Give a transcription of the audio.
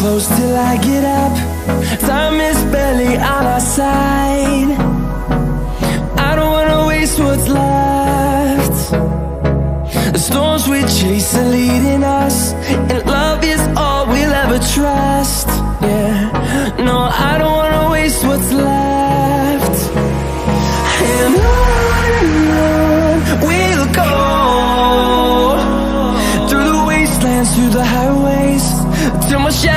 close till I get up. Time is barely on our side. I don't wanna waste what's left. The storms we chase are leading us, and love is all we'll ever trust. Yeah, no, I don't wanna waste what's left. And on we'll go, through the wastelands, through the highways, till my shadow